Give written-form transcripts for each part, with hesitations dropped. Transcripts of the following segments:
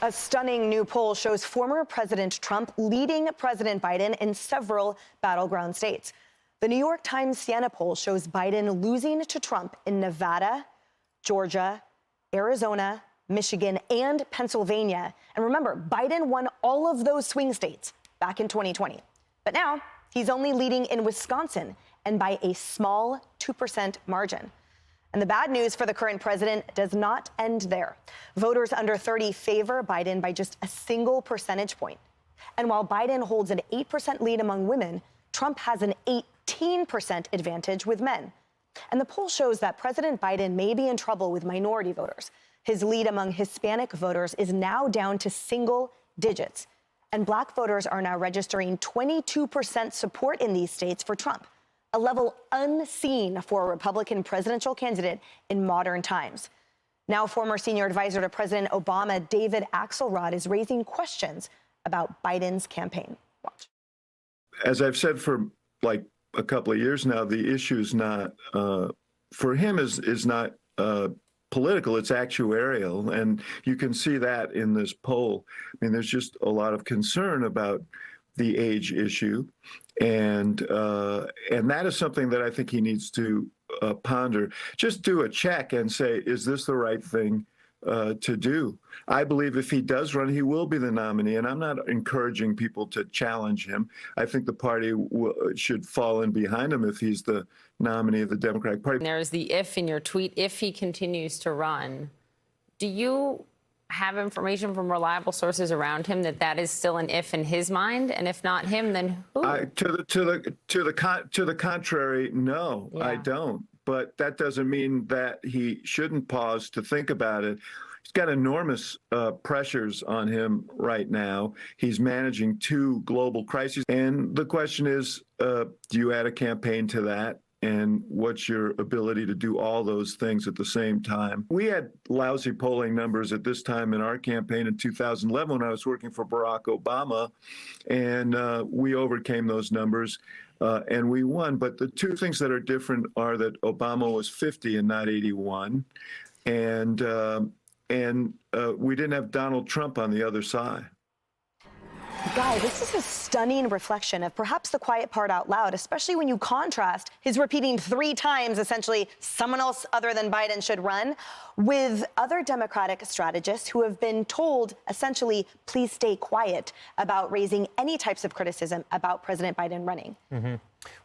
A stunning new poll shows former President Trump leading President Biden in several battleground states. The New York Times Siena poll shows Biden losing to Trump in Nevada, Georgia, Arizona, Michigan, and Pennsylvania. And remember, Biden won all of those swing states back in 2020. But now he's only leading in Wisconsin, and by a small 2% margin. And the bad news for the current president does not end there. Voters under 30 favor Biden by just a single percentage point. And while Biden holds an 8% lead among women, Trump has an 18% advantage with men. And the poll shows that President Biden may be in trouble with minority voters. His lead among Hispanic voters is now down to single digits. And black voters are now registering 22% support in these states for Trump, a level unseen for a Republican presidential candidate in modern times. Now, former senior advisor to President Obama, David Axelrod, is raising questions about Biden's campaign. Watch. As I've said for like a couple of years now, the issue is not, for him, is not political, it's actuarial. And you can see that in this poll. I mean, there's just a lot of concern about the age issue. And that is something that I think he needs to ponder. Just do a check and say, is this the right thing to do? I believe if he does run, he will be the nominee. And I'm not encouraging people to challenge him. I think the party should fall in behind him if he's the nominee of the Democratic Party. There's the if in your tweet, if he continues to run. Do you have information from reliable sources around him that is still an if in his mind, and if not him, then who? To the contrary, no, yeah. I don't. But that doesn't mean that he shouldn't pause to think about it. He's got enormous pressures on him right now. He's managing two global crises, and the question is, do you add a campaign to that? And what's your ability to do all those things at the same time? We had lousy polling numbers at this time in our campaign in 2011 when I was working for Barack Obama, and we overcame those numbers and we won. But the two things that are different are that Obama was 50 and not 81, and we didn't have Donald Trump on the other side. Guy, this is a stunning reflection of perhaps the quiet part out loud, especially when you contrast his repeating 3 times, essentially, someone else other than Biden should run, with other Democratic strategists who have been told, essentially, please stay quiet about raising any types of criticism about President Biden running. Mm-hmm.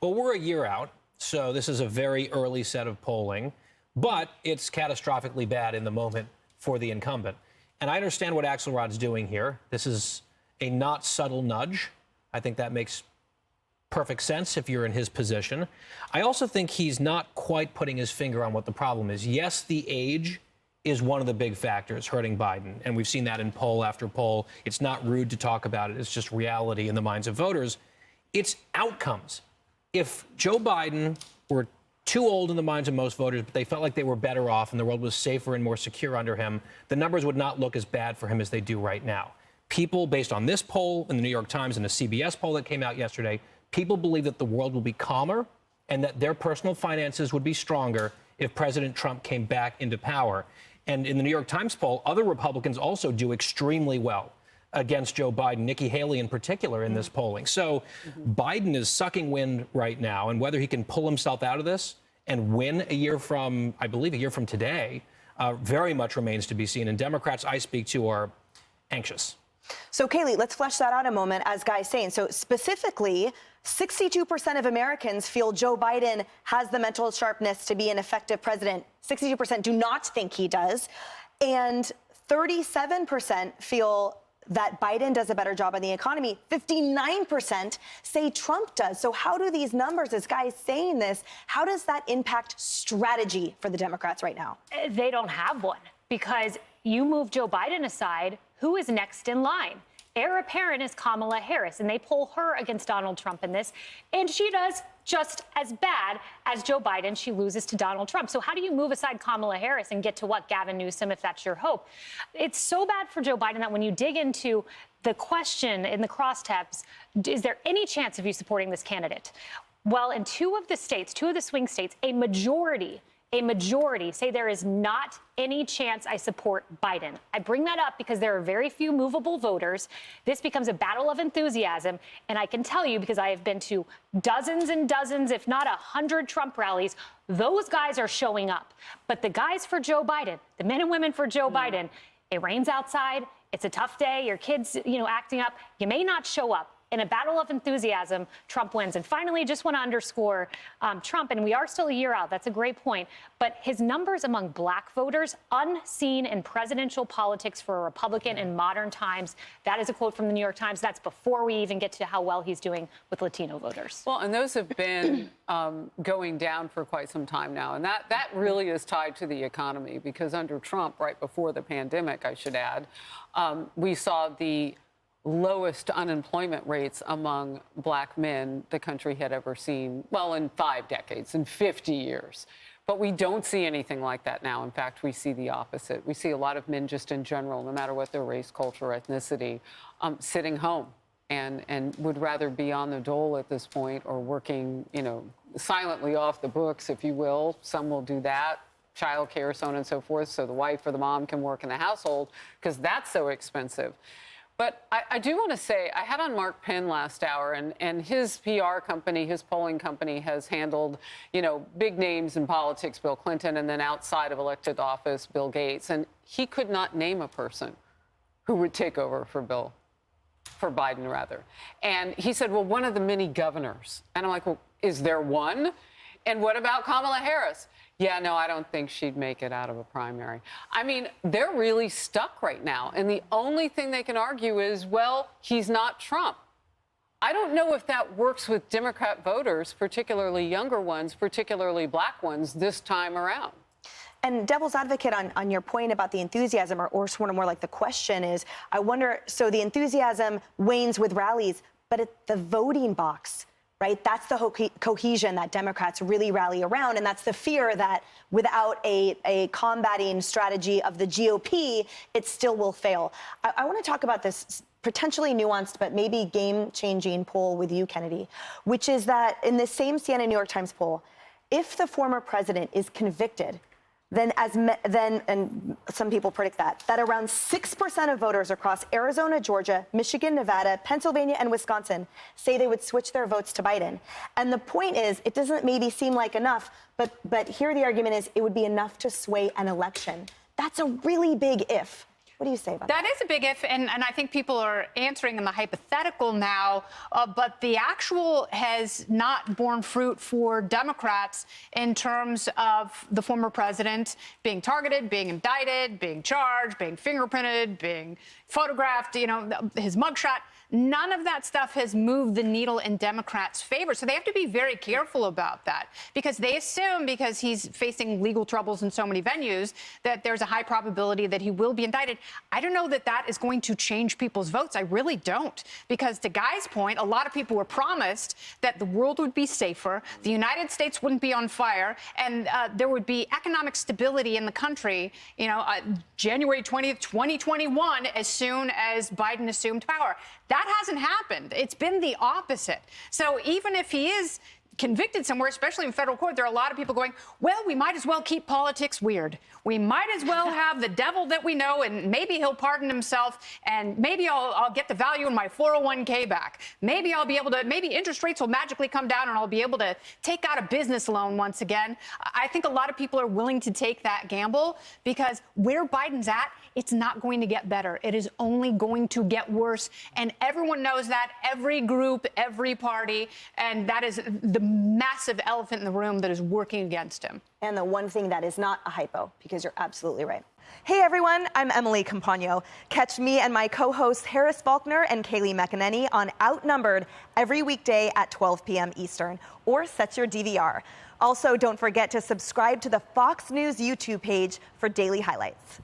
Well, we're a year out, so this is a very early set of polling, but it's catastrophically bad in the moment for the incumbent. And I understand what Axelrod's doing here. This is a not subtle nudge. I think that makes perfect sense if you're in his position. I also think he's not quite putting his finger on what the problem is. Yes, the age is one of the big factors hurting Biden, and we've seen that in poll after poll. It's not rude to talk about it. It's just reality in the minds of voters. It's outcomes. If Joe Biden were too old in the minds of most voters, but they felt like they were better off and the world was safer and more secure under him, the numbers would not look as bad for him as they do right now. People, based on this poll in the New York Times and a CBS poll that came out yesterday, people believe that the world will be calmer and that their personal finances would be stronger if President Trump came back into power. And in the New York Times poll, other Republicans also do extremely well against Joe Biden, Nikki Haley in particular, in this polling. So Biden is sucking wind right now, and whether he can pull himself out of this and win a year from, I believe, a year from today, very much remains to be seen. And Democrats I speak to are anxious. So, Kaylee, let's flesh that out a moment, as Guy's saying. So, specifically, 62% of Americans feel Joe Biden has the mental sharpness to be an effective president. 62% do not think he does. And 37% feel that Biden does a better job on the economy. 59% say Trump does. So how do these numbers, as Guy's saying this, how does that impact strategy for the Democrats right now? They don't have one, because you move Joe Biden aside, who is next in line? Heir apparent is Kamala Harris, and they poll her against Donald Trump in this, and she does just as bad as Joe Biden. She loses to Donald Trump. So how do you move aside Kamala Harris and get to what, Gavin Newsom, if that's your hope? It's so bad for Joe Biden that when you dig into the question in the crosstabs, is there any chance of you supporting this candidate? Well, in two of the swing states, a majority a majority say there is not any chance I support Biden. I bring that up because there are very few movable voters. This becomes a battle of enthusiasm. And I can tell you, because I have been to dozens and dozens, if not 100 Trump rallies, those guys are showing up. But the guys for Joe Biden, the men and women for Joe Biden, it rains outside. It's a tough day. Your kid's, acting up. You may not show up. In a battle of enthusiasm, Trump wins. And finally, just want to underscore Trump, and we are still a year out. That's a great point. But his numbers among black voters, unseen in presidential politics for a Republican in modern times. That is a quote from the New York Times. That's before we even get to how well he's doing with Latino voters. Well, and those have been going down for quite some time now. And that really is tied to the economy, because under Trump, right before the pandemic, I should add, we saw the lowest unemployment rates among black men the country had ever seen, well, in 5 decades, in 50 years. But we don't see anything like that now. In fact, we see the opposite. We see a lot of men just in general, no matter what their race, culture, ethnicity, sitting home and would rather be on the dole at this point, or working, silently off the books, if you will. Some will do that. Childcare, so on and so forth, so the wife or the mom can work in the household, because that's so expensive. But I do want to say, I had on Mark Penn last hour, and his PR company, his polling company, has handled, big names in politics, Bill Clinton, and then outside of elected office, Bill Gates. And he could not name a person who would take over for Biden, rather. And he said, well, one of the many governors. And I'm like, well, is there one? And what about Kamala Harris? Yeah, no, I don't think she'd make it out of a primary. I mean, they're really stuck right now. And the only thing they can argue is, well, he's not Trump. I don't know if that works with Democrat voters, particularly younger ones, particularly black ones, this time around. And devil's advocate on your point about the enthusiasm, or sort of more like the question is, I wonder, so the enthusiasm wanes with rallies, but at the voting box, right? That's the cohesion that Democrats really rally around. And that's the fear that without a combating strategy of the GOP, it still will fail. I want to talk about this potentially nuanced, but maybe game-changing poll with you, Kennedy, which is that in the same CNN New York Times poll, if the former president is convicted, then and some people predict that around 6% of voters across Arizona, Georgia, Michigan, Nevada, Pennsylvania, and Wisconsin say they would switch their votes to Biden. And the point is, it doesn't maybe seem like enough, but here the argument is it would be enough to sway an election. That's a really big if. What do you say about that? That is a big if, and I think people are answering in the hypothetical now, but the actual has not borne fruit for Democrats in terms of the former president being targeted, being indicted, being charged, being fingerprinted, being photographed, his mugshot. None of that stuff has moved the needle in Democrats' favor. So they have to be very careful about that, because they assume, because he's facing legal troubles in so many venues, that there's a high probability that he will be indicted. I don't know that that is going to change people's votes. I really don't. Because to Guy's point, a lot of people were promised that the world would be safer, the United States wouldn't be on fire, and there would be economic stability in the country, January 20th, 2021, as soon as Biden assumed power. That hasn't happened. It's been the opposite. So even if he is convicted somewhere, especially in federal court, there are a lot of people going, well, we might as well keep politics weird. We might as well have the devil that we know, and maybe he'll pardon himself, and maybe I'll get the value in my 401k back. Maybe I'll be able to, maybe interest rates will magically come down and I'll be able to take out a business loan once again. I think a lot of people are willing to take that gamble, because where Biden's at, it's not going to get better. It is only going to get worse. And everyone knows that, every group, every party, and that is the massive elephant in the room that is working against him. And the one thing that is not a hypo, because you're absolutely right. Hey everyone, I'm Emily Campagno. Catch me and my co-hosts Harris Faulkner and Kaylee McEnany on Outnumbered every weekday at 12 p.m. Eastern, or set your DVR. Also, don't forget to subscribe to the Fox News YouTube page for daily highlights.